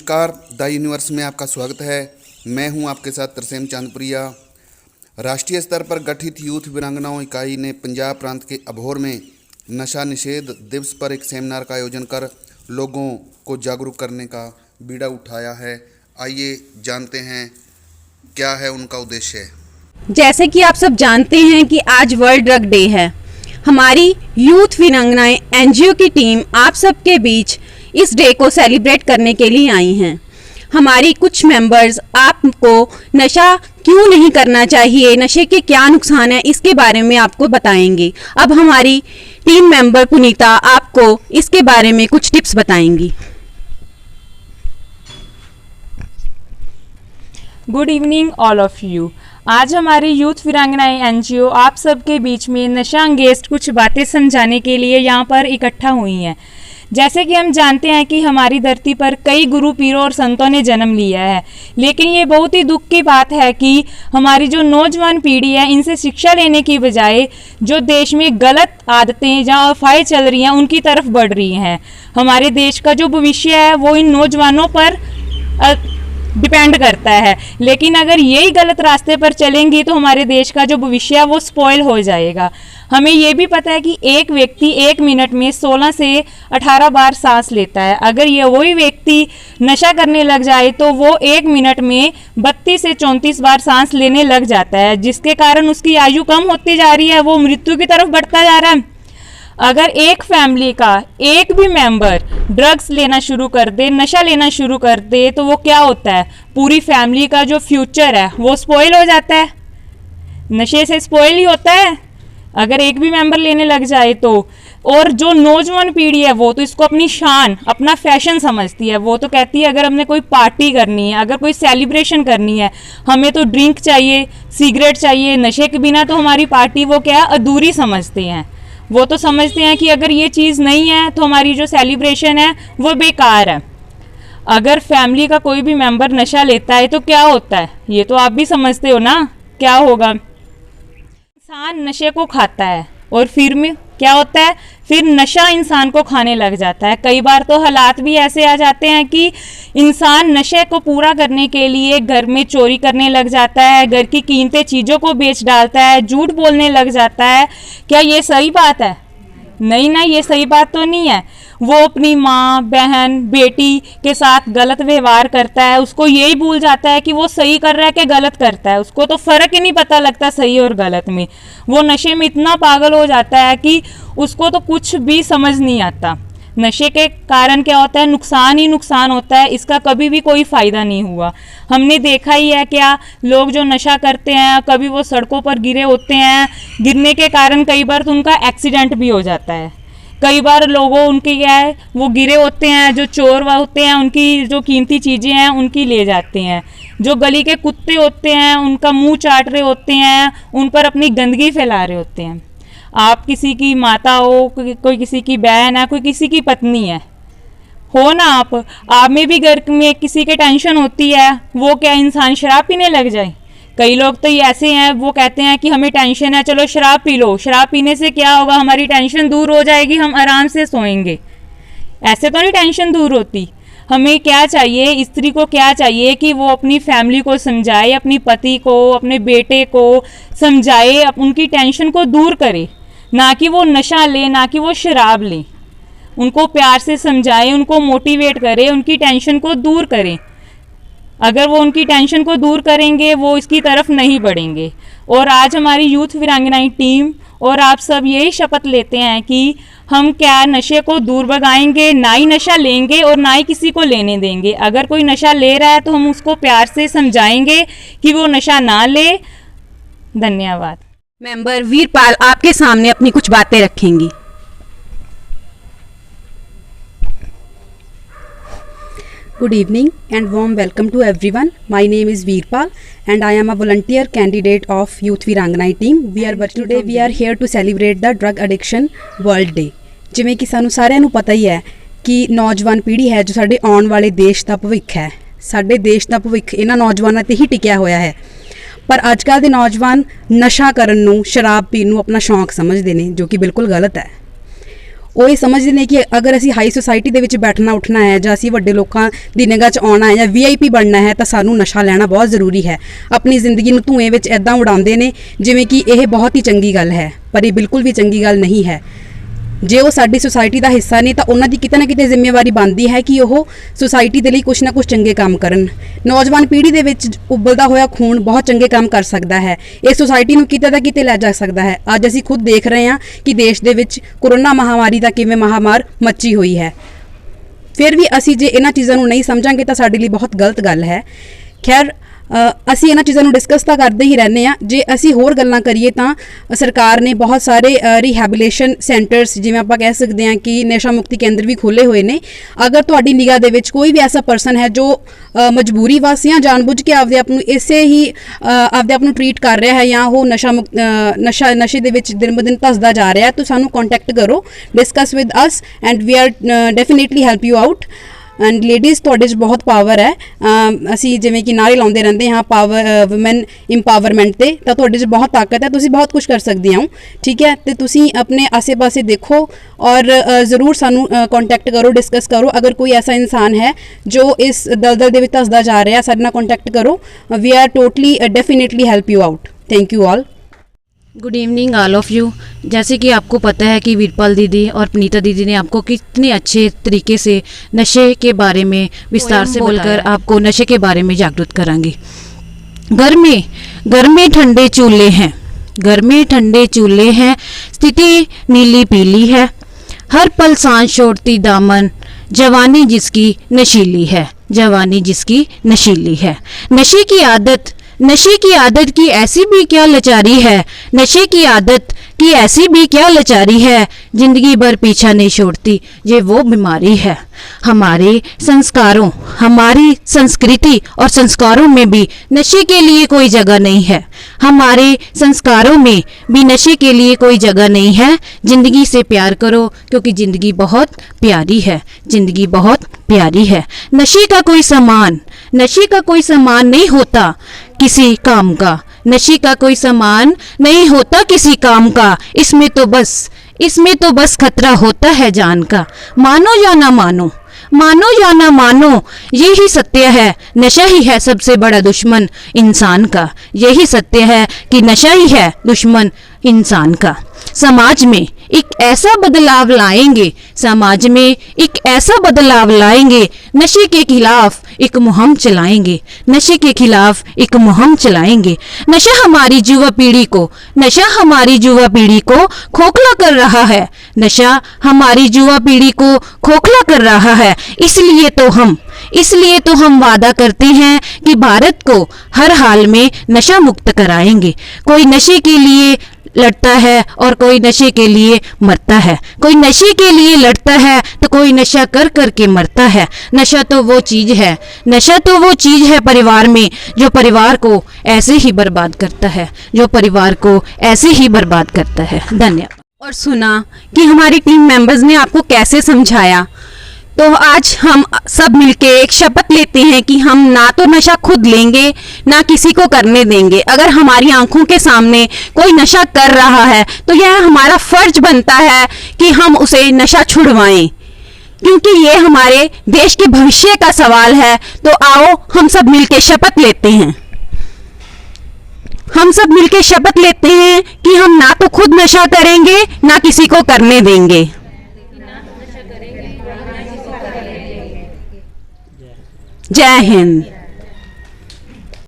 नमस्कार, the universe में आपका स्वागत है। मैं हूं आपके साथ तरसेम चांदपुरिया। राष्ट्रीय स्तर पर गठित यूथ वीरांगनाओं इकाई ने पंजाब प्रांत के अबोहर में नशा निषेध दिवस पर एक सेमिनार का आयोजन कर लोगों को जागरूक करने का बीड़ा उठाया है। आइए जानते हैं क्या है उनका उद्देश्य। जैसे कि आप सब जानते हैं कि आज वर्ल्ड ड्रग डे है। हमारी यूथ वीरांगनाएं एनजीओ की टीम आप सबके बीच इस डे को सेलिब्रेट करने के लिए आई हैं। हमारी कुछ मेंबर्स आपको नशा क्यों नहीं करना चाहिए, नशे के क्या नुकसान है, इसके बारे में आपको बताएंगे। अब हमारी टीम मेंबर पुनीता आपको इसके बारे में कुछ टिप्स बताएंगी। Good evening all of you. आज हमारी यूथ वीरांगनाएं एनजीओ आप सबके बीच में नशा अंगेस्ट कुछ बातें समझाने के लिए यहाँ पर इकट्ठा हुई हैं। जैसे कि हम जानते हैं कि हमारी धरती पर कई गुरु पीरों और संतों ने जन्म लिया है, लेकिन ये बहुत ही दुख की बात है कि हमारी जो नौजवान पीढ़ी है इनसे शिक्षा लेने की बजाय जो देश में गलत आदतें जहाँ अफवाहें चल रही हैं उनकी तरफ बढ़ रही हैं। हमारे देश का जो भविष्य है वो इन नौजवानों पर डिपेंड करता है, लेकिन अगर यही गलत रास्ते पर चलेंगी तो हमारे देश का जो भविष्य है वो स्पॉइल हो जाएगा। हमें ये भी पता है कि एक व्यक्ति 1 मिनट में 16 से 18 बार सांस लेता है। अगर ये वही व्यक्ति नशा करने लग जाए तो वो 1 मिनट में 32 से 34 बार सांस लेने लग जाता है, जिसके कारण उसकी आयु कम होती जा रही है, वो मृत्यु की तरफ बढ़ता जा रहा है। अगर एक फैमिली का एक भी मेंबर ड्रग्स लेना शुरू कर दे, नशा लेना शुरू कर दे, तो वो क्या होता है, पूरी फैमिली का जो फ्यूचर है वो स्पॉइल हो जाता है। नशे से स्पॉइल ही होता है अगर एक भी मेंबर लेने लग जाए तो। और जो नौजवान पीढ़ी है वो तो इसको अपनी शान, अपना फैशन समझती है। वो तो कहती है अगर हमने कोई पार्टी करनी है, अगर कोई सेलिब्रेशन करनी है, हमें तो ड्रिंक चाहिए, सिगरेट चाहिए, नशे के बिना तो हमारी पार्टी वो क्या अधूरी समझते हैं। वो तो समझते हैं कि अगर ये चीज़ नहीं है तो हमारी जो सेलिब्रेशन है वो बेकार है। अगर फैमिली का कोई भी मेंबर नशा लेता है तो क्या होता है, ये तो आप भी समझते हो ना क्या होगा। इंसान नशे को खाता है और फिर में क्या होता है, फिर नशा इंसान को खाने लग जाता है। कई बार तो हालात भी ऐसे आ जाते हैं कि इंसान नशे को पूरा करने के लिए घर में चोरी करने लग जाता है, घर की कीमती चीज़ों को बेच डालता है, झूठ बोलने लग जाता है। क्या ये सही बात है? नहीं ना, ये सही बात तो नहीं है। वो अपनी माँ, बहन, बेटी के साथ गलत व्यवहार करता है, उसको यही भूल जाता है कि वो सही कर रहा है कि गलत करता है। उसको तो फ़र्क ही नहीं पता लगता सही और गलत में। वो नशे में इतना पागल हो जाता है कि उसको तो कुछ भी समझ नहीं आता। नशे के कारण क्या होता है, नुकसान ही नुकसान होता है, इसका कभी भी कोई फ़ायदा नहीं हुआ। हमने देखा ही है क्या, लोग जो नशा करते हैं कभी वो सड़कों पर गिरे होते हैं, गिरने के कारण कई बार तो उनका एक्सीडेंट भी हो जाता है। कई बार लोगों उनकी क्या है, वो गिरे होते हैं, जो चोर होते हैं उनकी जो कीमती चीज़ें हैं उनकी ले जाते हैं। जो गली के कुत्ते होते हैं उनका मुंह चाट रहे होते हैं, उन पर अपनी गंदगी फैला रहे होते हैं। आप किसी की माता हो, कोई किसी की बहन है, कोई किसी की पत्नी है, हो ना आप में भी घर में किसी के टेंशन होती है, वो क्या इंसान शराब पीने लग जाए। कई लोग तो ये ऐसे हैं, वो कहते हैं कि हमें टेंशन है, चलो शराब पी लो, शराब पीने से क्या होगा, हमारी टेंशन दूर हो जाएगी, हम आराम से सोएंगे। ऐसे तो नहीं टेंशन दूर होती। हमें क्या चाहिए, स्त्री को क्या चाहिए कि वो अपनी फैमिली को समझाए, अपनी पति को, अपने बेटे को समझाए, उनकी टेंशन को दूर करे, ना कि वो नशा ले, ना कि वो शराब ले। उनको प्यार से समझाए, उनको मोटिवेट करे, उनकी टेंशन को दूर करें। अगर वो उनकी टेंशन को दूर करेंगे वो इसकी तरफ नहीं बढ़ेंगे। और आज हमारी यूथ वीरांगनाएं टीम और आप सब यही शपथ लेते हैं कि हम क्या नशे को दूर भगाएंगे, ना ही नशा लेंगे और ना ही किसी को लेने देंगे। अगर कोई नशा ले रहा है तो हम उसको प्यार से समझाएंगे कि वो नशा ना ले। धन्यवाद। मेंबर वीरपाल आपके सामने अपनी कुछ बातें रखेंगी। Good evening and warm welcome to everyone. My name is Veerpal and I am a volunteer candidate of Youth Veeranganai team. Today we are here to celebrate the Drug Addiction World Day. ਜਿਵੇਂ ਕਿ ਸਾਨੂੰ ਸਾਰਿਆਂ ਨੂੰ ਪਤਾ ਹੀ ਹੈ ਕਿ ਨੌਜਵਾਨ ਪੀੜ੍ਹੀ ਹੈ ਜੋ ਸਾਡੇ ਆਉਣ ਵਾਲੇ ਦੇਸ਼ ਦਾ ਭਵਿੱਖ ਹੈ। ਸਾਡੇ ਦੇਸ਼ ਦਾ ਭਵਿੱਖ ਇਹਨਾਂ ਨੌਜਵਾਨਾਂ ਤੇ ਹੀ ਟਿਕਿਆ ਹੋਇਆ ਹੈ। ਪਰ ਅੱਜ ਕੱਲ੍ਹ ਦੇ ਨੌਜਵਾਨ ਨਸ਼ਾ ਕਰਨ ਨੂੰ, ਸ਼ਰਾਬ ਪੀਣ ਨੂੰ ਆਪਣਾ ਸ਼ੌਂਕ ਸਮਝਦੇ ਨੇ, ਜੋ ਕਿ ਬਿਲਕੁਲ ਗਲਤ ਹੈ। ਉਹ ਇਹ ਸਮਝਦੇ ਨੇ ਕਿ ਅਗਰ ਅਸੀਂ ਹਾਈ ਸੁਸਾਇਟੀ ਦੇ ਵਿੱਚ ਬੈਠਣਾ ਉੱਠਣਾ ਹੈ ਜਾਂ ਅਸੀਂ ਵੱਡੇ ਲੋਕਾਂ ਦੀ ਨਿਗਾਹ 'ਚ ਆਉਣਾ ਹੈ ਜਾਂ VIP ਬਣਨਾ ਹੈ ਤਾਂ ਸਾਨੂੰ ਨਸ਼ਾ ਲੈਣਾ ਬਹੁਤ ਜ਼ਰੂਰੀ ਹੈ। ਆਪਣੀ ਜ਼ਿੰਦਗੀ ਨੂੰ ਧੂਏ ਵਿੱਚ ਇੱਦਾਂ ਉਡਾਉਂਦੇ ਨੇ ਜਿਵੇਂ ਕਿ ਇਹ ਬਹੁਤ ਹੀ ਚੰਗੀ ਗੱਲ ਹੈ, ਪਰ ਇਹ ਬਿਲਕੁਲ ਵੀ ਚੰਗੀ ਗੱਲ ਨਹੀਂ ਹੈ। ਜੇ ਉਹ ਸਾਡੀ ਸੁਸਾਇਟੀ ਦਾ ਹਿੱਸਾ ਨੇ ਤਾਂ ਉਹਨਾਂ ਦੀ ਕਿਤੇ ਨਾ ਕਿਤੇ ਜ਼ਿੰਮੇਵਾਰੀ ਬਣਦੀ ਹੈ ਕਿ ਉਹ ਸੁਸਾਇਟੀ ਦੇ ਲਈ ਕੁਛ ਨਾ ਕੁਛ ਚੰਗੇ ਕੰਮ ਕਰਨ। ਨੌਜਵਾਨ ਪੀੜ੍ਹੀ ਦੇ ਵਿੱਚ ਉਬਲਦਾ ਹੋਇਆ ਖੂਨ ਬਹੁਤ ਚੰਗੇ ਕੰਮ ਕਰ ਸਕਦਾ ਹੈ, ਇਹ ਸੁਸਾਇਟੀ ਨੂੰ ਕਿਤੇ ਦਾ ਕਿਤੇ ਲੈ ਜਾ ਸਕਦਾ ਹੈ। ਅੱਜ ਅਸੀਂ ਖੁਦ ਦੇਖ ਰਹੇ ਹਾਂ ਕਿ ਦੇਸ਼ ਦੇ ਵਿੱਚ ਕੋਰੋਨਾ ਮਹਾਮਾਰੀ ਦਾ ਕਿਵੇਂ ਮਹਾਮਾਰ ਮੱਚੀ ਹੋਈ ਹੈ। ਫਿਰ ਵੀ ਅਸੀਂ ਜੇ ਇਹਨਾਂ ਚੀਜ਼ਾਂ ਨੂੰ ਨਹੀਂ ਸਮਝਾਂਗੇ ਤਾਂ ਸਾਡੇ ਲਈ ਬਹੁਤ ਗਲਤ ਗੱਲ ਹੈ। ਖੈਰ ਅਸੀਂ ਇਹਨਾਂ ਚੀਜ਼ਾਂ ਨੂੰ ਡਿਸਕਸ ਤਾਂ ਕਰਦੇ ਹੀ ਰਹਿੰਦੇ ਹਾਂ। ਜੇ ਅਸੀਂ ਹੋਰ ਗੱਲਾਂ ਕਰੀਏ ਤਾਂ ਸਰਕਾਰ ਨੇ ਬਹੁਤ ਸਾਰੇ ਰਿਹੈਬਿਲੇਸ਼ਨ ਸੈਂਟਰਸ, ਜਿਵੇਂ ਆਪਾਂ ਕਹਿ ਸਕਦੇ ਹਾਂ ਕਿ ਨਸ਼ਾ ਮੁਕਤੀ ਕੇਂਦਰ ਵੀ ਖੋਲ੍ਹੇ ਹੋਏ ਨੇ। ਅਗਰ ਤੁਹਾਡੀ ਨਿਗਾਹ ਦੇ ਵਿੱਚ ਕੋਈ ਵੀ ਐਸਾ ਪਰਸਨ ਹੈ ਜੋ ਮਜਬੂਰੀ ਵਸ ਜਾਂ ਜਾਣਬੁੱਝ ਕੇ ਆਪਦੇ ਆਪ ਨੂੰ ਇਸੇ ਹੀ ਆਪਦੇ ਆਪ ਨੂੰ ਟਰੀਟ ਕਰ ਰਿਹਾ ਹੈ ਜਾਂ ਉਹ ਨਸ਼ੇ ਦੇ ਵਿੱਚ ਦਿਨ ਬ ਦਿਨ ਧੱਸਦਾ ਜਾ ਰਿਹਾ ਹੈ, ਤਾਂ ਸਾਨੂੰ ਕੰਟੈਕਟ ਕਰੋ, discuss with us and we are definitely help you out. And ladies ਤੁਹਾਡੇ 'ਚ ਬਹੁਤ ਪਾਵਰ ਹੈ। ਅਸੀਂ ਜਿਵੇਂ ਕਿ ਨਾਰੇ ਲਾਉਂਦੇ ਰਹਿੰਦੇ ਹਾਂ ਪਾਵਰ ਵੂਮਨ ਇੰਪਾਵਰਮੈਂਟ 'ਤੇ, ਤਾਂ ਤੁਹਾਡੇ 'ਚ ਬਹੁਤ ਤਾਕਤ ਹੈ, ਤੁਸੀਂ ਬਹੁਤ ਕੁਝ ਕਰ ਸਕਦੀਆਂ ਹੋ। ਠੀਕ ਹੈ, ਤੇ ਤੁਸੀਂ ਆਪਣੇ ਆਸੇ-ਪਾਸੇ ਦੇਖੋ ਔਰ ਜ਼ਰੂਰ ਸਾਨੂੰ ਕੰਟੈਕਟ ਕਰੋ, ਡਿਸਕਸ ਕਰੋ। ਅਗਰ ਕੋਈ ਐਸਾ ਇਨਸਾਨ ਹੈ ਜੋ ਇਸ ਦਲਦਲ ਦੇ ਵਿੱਚ ਧੱਸਦਾ ਜਾ ਰਿਹਾ, ਸਾਡੇ ਨਾਲ ਕੰਟੈਕਟ ਕਰੋ। We are totally definitely help you out. Thank you all. Good evening all of you. जैसे कि आपको पता है कि वीरपाल दीदी और पुनीता दीदी ने आपको कितने अच्छे तरीके से नशे के बारे में विस्तार से बोलकर आपको नशे के बारे में जागरूक करांगी। घर में ठंडे चूल्हे हैं, घर में ठंडे चूल्हे हैं, स्थिति नीली पीली है, हर पल सांस छोड़ती दामन, जवानी जिसकी नशीली है, जवानी जिसकी नशीली है। नशे की आदत की ऐसी भी क्या लाचारी है, नशे की आदत की ऐसी भी क्या लाचारी है, जिंदगी भर पीछा नहीं छोड़ती, ये वो बीमारी है। हमारे संस्कारों, हमारी संस्कृति और संस्कारों में भी नशे के लिए कोई जगह नहीं है, हमारे संस्कारों में भी नशे के लिए कोई जगह नहीं है। जिंदगी से प्यार करो क्योंकि जिंदगी बहुत प्यारी है, जिंदगी बहुत प्यारी है। नशे का कोई सामान नहीं होता किसी काम का, नशे का कोई सामान नहीं होता किसी काम का, इसमें तो बस खतरा होता है जान का। मानो या ना मानो, मानो या ना मानो, यही सत्य है, नशा ही है सबसे बड़ा दुश्मन इंसान का। यही सत्य है कि नशा ही है दुश्मन इंसान का। समाज में एक ऐसा बदलाव लाएंगे, समाज में एक ऐसा बदलाव लाएंगे, नशे के खिलाफ एक मुहिम चलाएंगे, नशे के खिलाफ एक मुहिम चलाएंगे। नशा हमारी युवा पीढ़ी को खोखला कर रहा है, नशा हमारी युवा पीढ़ी को खोखला कर रहा है। इसलिए तो हम वादा करते हैं कि भारत को हर हाल में नशा मुक्त कराएंगे। कोई नशे के लिए लड़ता है और कोई नशे के लिए मरता है, कोई नशे के लिए लड़ता है तो कोई नशा कर के मरता है। नशा तो वो चीज़ है परिवार में जो परिवार को ऐसे ही बर्बाद करता है, जो परिवार को ऐसे ही बर्बाद करता है। धन्यवाद। और सुना कि हमारी टीम मेंबर्स ने आपको कैसे समझाया। तो आज हम सब मिलके एक शपथ लेते हैं कि हम ना तो नशा खुद लेंगे ना किसी को करने देंगे। अगर हमारी आंखों के सामने कोई नशा कर रहा है तो यह हमारा फर्ज बनता है कि हम उसे नशा छुड़वाएं, क्योंकि ये हमारे देश के भविष्य का सवाल है। तो आओ हम सब मिलके शपथ लेते हैं। हम सब मिलके शपथ लेते हैं कि हम ना तो खुद नशा करेंगे ना किसी को करने देंगे। जय हिंद।